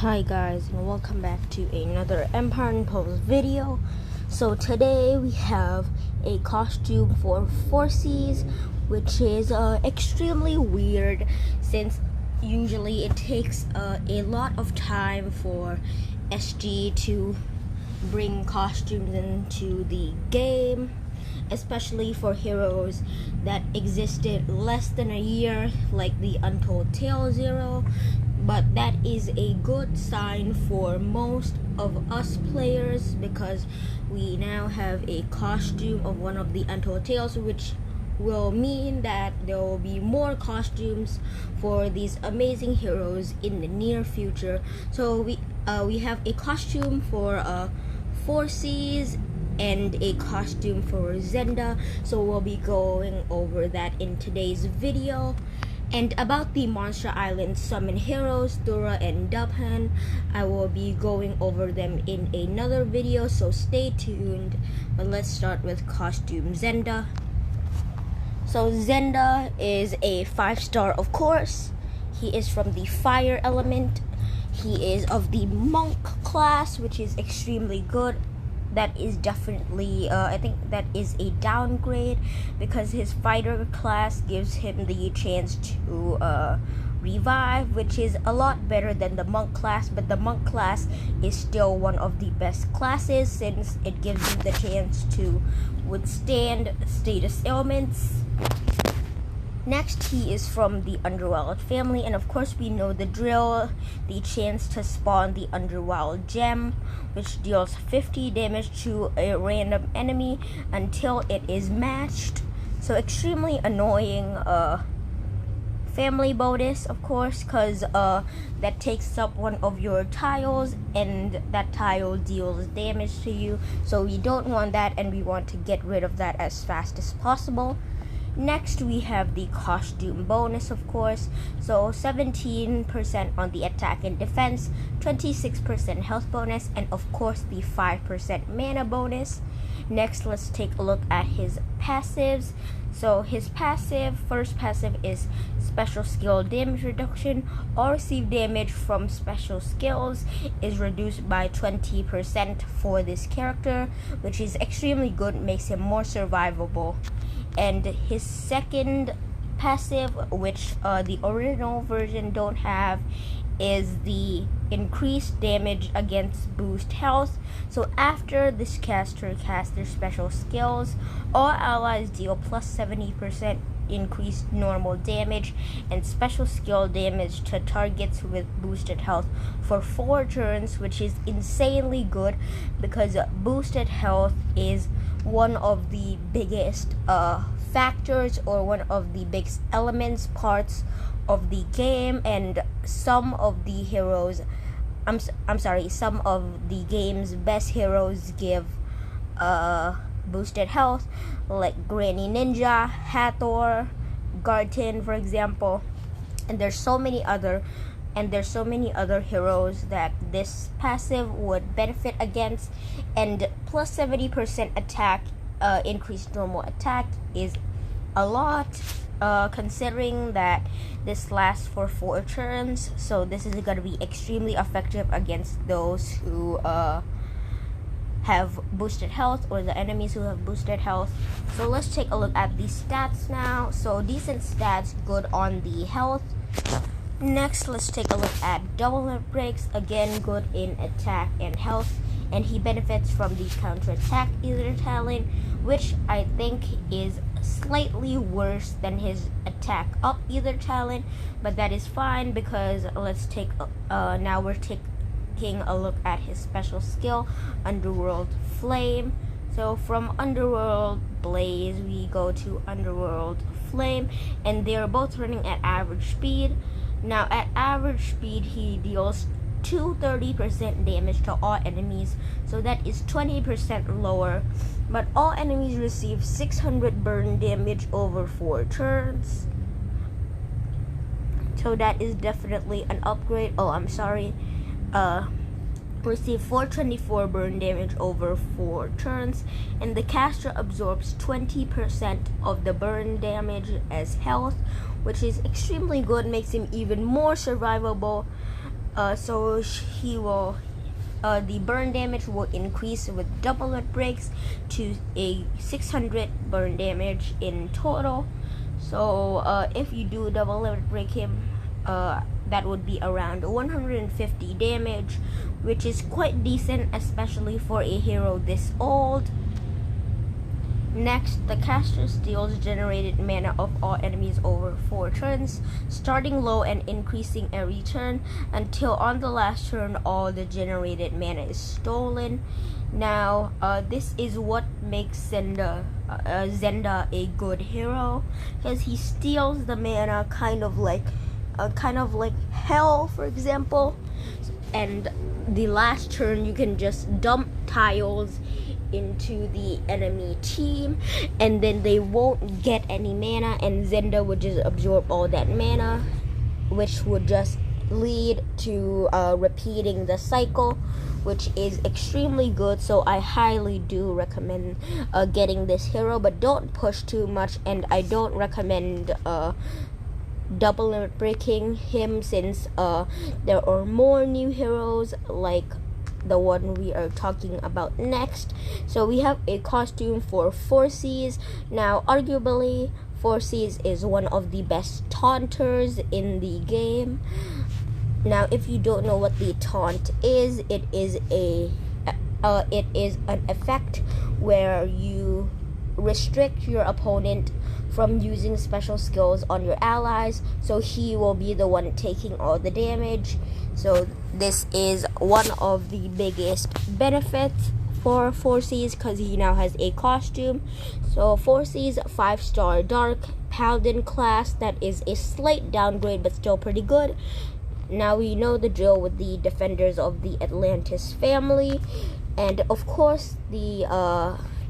Hi guys, and welcome back to another Empire Impulse video. So today we have a costume for Phorcys, which is extremely weird since usually it takes a lot of time for SG to bring costumes into the game, especially for heroes that existed less than a year, like the Untold Tale Zero. But that is a good sign for most of us players because we now have a costume of one of the Untold Tales, which will mean that there will be more costumes for these amazing heroes in the near future. So we have a costume for Phorcys and a costume for Xenda, so we'll be going over that in today's video. And about the Monster Island summon heroes, Thura and Dubhan, I will be going over them in another video, so stay tuned. But let's start with costume Xenda. So Xenda is a 5-star, of course. He is from the fire element. He is of the monk class, which is extremely good. That is definitely, I think that is a downgrade because his fighter class gives him the chance to revive, which is a lot better than the monk class, but the monk class is still one of the best classes since it gives you the chance to withstand status ailments. Next, he is from the Underworld family, and of course we know the drill, the chance to spawn the Underworld gem, which deals 50 damage to a random enemy until it is matched. So extremely annoying family bonus, of course, because that takes up one of your tiles and that tile deals damage to you. So we don't want that, and we want to get rid of that as fast as possible. Next, we have the costume bonus, of course. So 17% on the attack and defense, 26% health bonus, and of course the 5% mana bonus. Next, let's take a look at his passives. So his first passive is special skill damage reduction. All received damage from special skills is reduced by 20% for this character, which is extremely good, makes him more survivable. And his second passive, which the original version don't have, is the increased damage against boost health. So after this caster casts their special skills, all allies deal plus 70% increased normal damage and special skill damage to targets with boosted health for 4 turns, which is insanely good because boosted health is one of the biggest factors, or one of the biggest parts of the game, and some of the heroes, some of the game's best heroes give boosted health, like Granny Ninja, Hathor, Garten, for example. And there's so many other heroes that this passive would benefit against. And plus 70% attack, increased normal attack, is a lot, considering that this lasts for 4 turns. So this is going to be extremely effective against those who have boosted health, or the enemies who have boosted health. So let's take a look at the stats now. So decent stats, good on the health. Next, let's take a look at double limp breaks. Again, good in attack and health, and he benefits from the counter-attack Ether talent, which I think is slightly worse than his attack up Ether talent, but that is fine because let's take now we're taking a look at his special skill, Underworld Flame. So from Underworld Blaze we go to Underworld Flame, and they're both running at average speed. Now at average speed he deals 230% damage to all enemies, so that is 20% lower, but all enemies receive 600 burn damage over 4 turns, so that is definitely an upgrade. Receive 424 burn damage over 4 turns, and the caster absorbs 20% of the burn damage as health, which is extremely good, makes him even more survivable. So he will. The burn damage will increase with double limit breaks to a 600 burn damage in total. So if you do double limit break him, that would be around 150 damage, which is quite decent, especially for a hero this old. Next, the caster steals generated mana of all enemies over 4 turns, starting low and increasing every turn until on the last turn all the generated mana is stolen. Now, this is what makes Xenda a good hero, because he steals the mana kind of like hell, for example. And the last turn you can just dump tiles into the enemy team, and then they won't get any mana, and Xenda would just absorb all that mana, which would just lead to repeating the cycle, which is extremely good. So I highly do recommend getting this hero, but don't push too much, and I don't recommend double limit breaking him, since there are more new heroes like the one we are talking about next. So we have a costume for Phorcys. Now, arguably, Phorcys is one of the best taunters in the game. Now, if you don't know what the taunt is, it is an effect where you restrict your opponent from using special skills on your allies, so he will be the one taking all the damage. So this is one of the biggest benefits for Phorcys, because he now has a costume. So Phorcys 5-star dark paladin class, that is a slight downgrade but still pretty good. Now we know the drill with the defenders of the Atlantis family, and of course the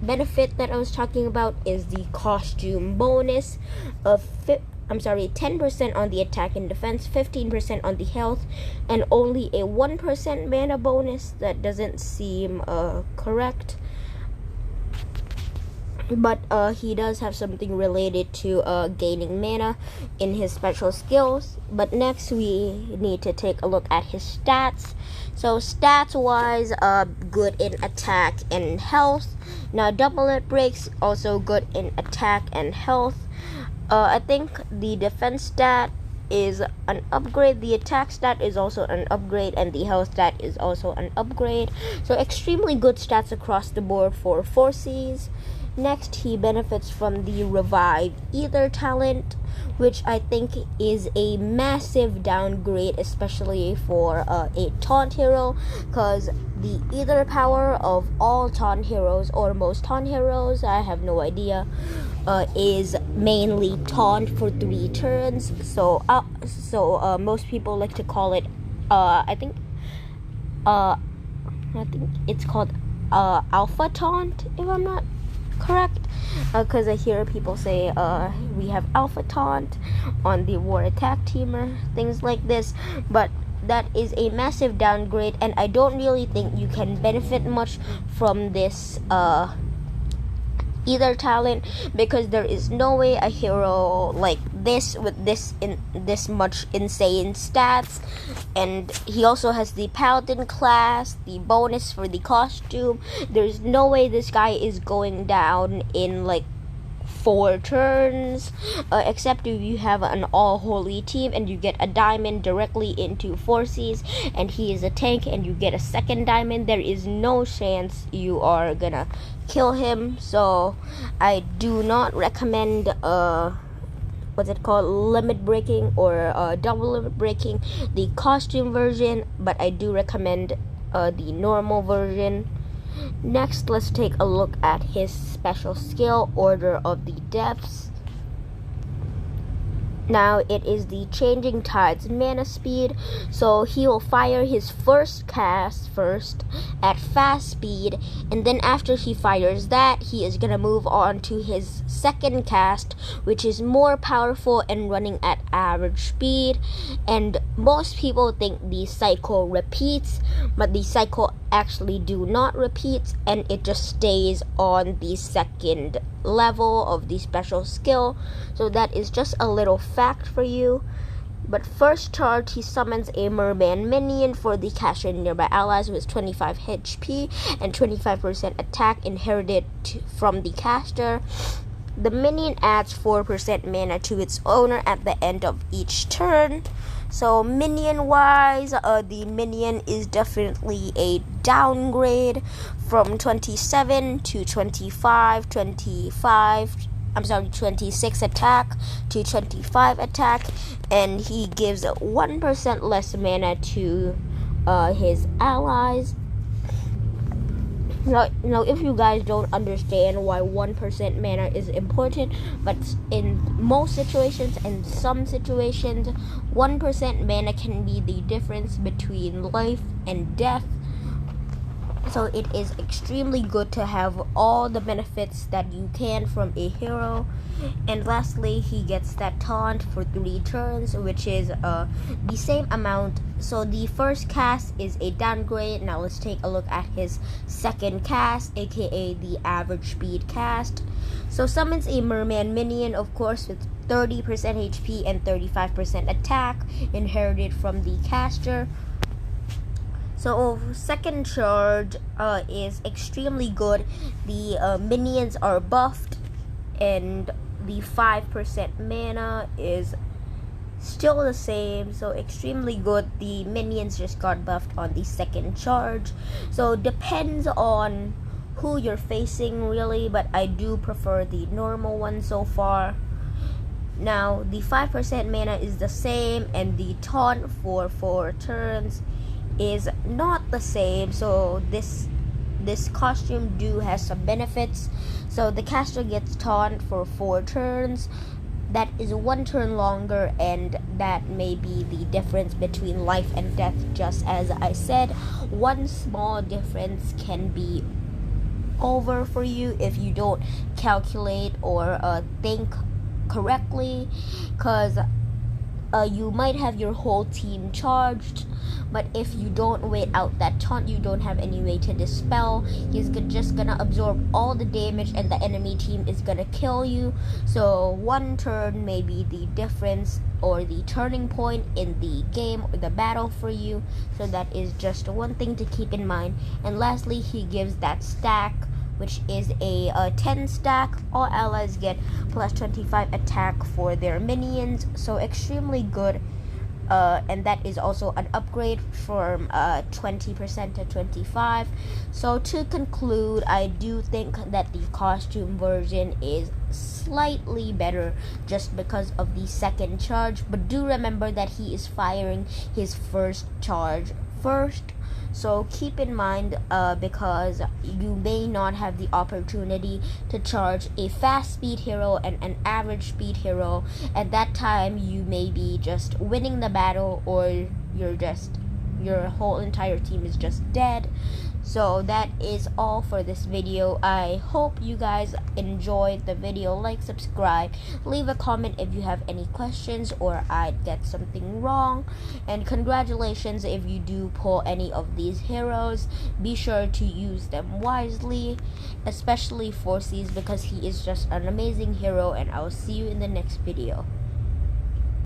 benefit that I was talking about is the costume bonus of 10% on the attack and defense, 15% on the health, and only a 1% mana bonus. That doesn't seem correct, but he does have something related to gaining mana in his special skills. But next we need to take a look at his stats. So stats wise, good in attack and health. Now double limit breaks, also good in attack and health. I think the defense stat is an upgrade, the attack stat is also an upgrade, and the health stat is also an upgrade. So extremely good stats across the board for Phorcys. Next, he benefits from the Revive Ether talent, which I think is a massive downgrade, especially for a taunt hero, because the Ether power of all taunt heroes, or most taunt heroes, I have no idea, is mainly taunt for 3 turns. So most people like to call it, I think it's called alpha taunt, if I'm not correct, because I hear people say we have alpha taunt on the war attack team or things like this, but that is a massive downgrade, and I don't really think you can benefit much from this either talent, because there is no way a hero like this with this much insane stats. And he also has the paladin class, the bonus for the costume. There's no way this guy is going down in like 4 turns, except if you have an all holy team and you get a diamond directly into Phorcys and he is a tank and you get a second diamond. There is no chance you are gonna kill him. So I do not recommend limit breaking or double limit breaking the costume version, but I do recommend the normal version. Next, let's take a look at his special skill, Order of the Depths. Now, it is the Changing Tides mana speed, so he will fire his first cast first at fast speed, and then after he fires that, he is going to move on to his second cast, which is more powerful and running at average speed. And most people think the cycle repeats, but the cycle actually do not repeat, and it just stays on the second level of the special skill. So that is just a little fact for you. But first charge, he summons a merman minion for the caster and nearby allies with 25 HP and 25% attack inherited from the caster. The minion adds 4% mana to its owner at the end of each turn. So minion wise, the minion is definitely a downgrade from 27 to 26 attack to 25 attack, and he gives 1% less mana to his allies. Now, if you guys don't understand why 1% mana is important, but in most situations and some situations, 1% mana can be the difference between life and death. So it is extremely good to have all the benefits that you can from a hero. And lastly, he gets that taunt for 3 turns, which is the same amount. So the first cast is a downgrade. Now let's take a look at his second cast, aka the average speed cast. So summons a merman minion, of course, with 30% HP and 35% attack inherited from the caster. So second charge is extremely good. The minions are buffed, and the 5% mana is still the same, so extremely good. The minions just got buffed on the second charge, so depends on who you're facing really, but I do prefer the normal one so far. Now the 5% mana is the same, and the taunt for 4 turns is not the same. So this costume has some benefits. So the caster gets taunt for 4 turns. That is 1 turn longer, and that may be the difference between life and death. Just as I said, one small difference can be over for you if you don't calculate or think correctly, because you might have your whole team charged, but if you don't wait out that taunt, you don't have any way to dispel. He's just gonna absorb all the damage, and the enemy team is gonna kill you. So 1 turn may be the difference or the turning point in the game or the battle for you. So that is just one thing to keep in mind. And lastly, he gives that stack, which is a 10 stack. All allies get plus 25 attack for their minions, so extremely good. And that is also an upgrade from 20% to 25. So to conclude, I do think that the costume version is slightly better just because of the second charge, but do remember that he is firing his first charge first. So keep in mind, because you may not have the opportunity to charge a fast speed hero and an average speed hero. At that time, you may be just winning the battle, or your whole entire team is just dead. So that is all for this video. I hope you guys enjoyed the video. Like, subscribe, leave a comment if you have any questions or I get something wrong, and congratulations if you do pull any of these heroes. Be sure to use them wisely, especially Phorcys, because he is just an amazing hero, and I will see you in the next video.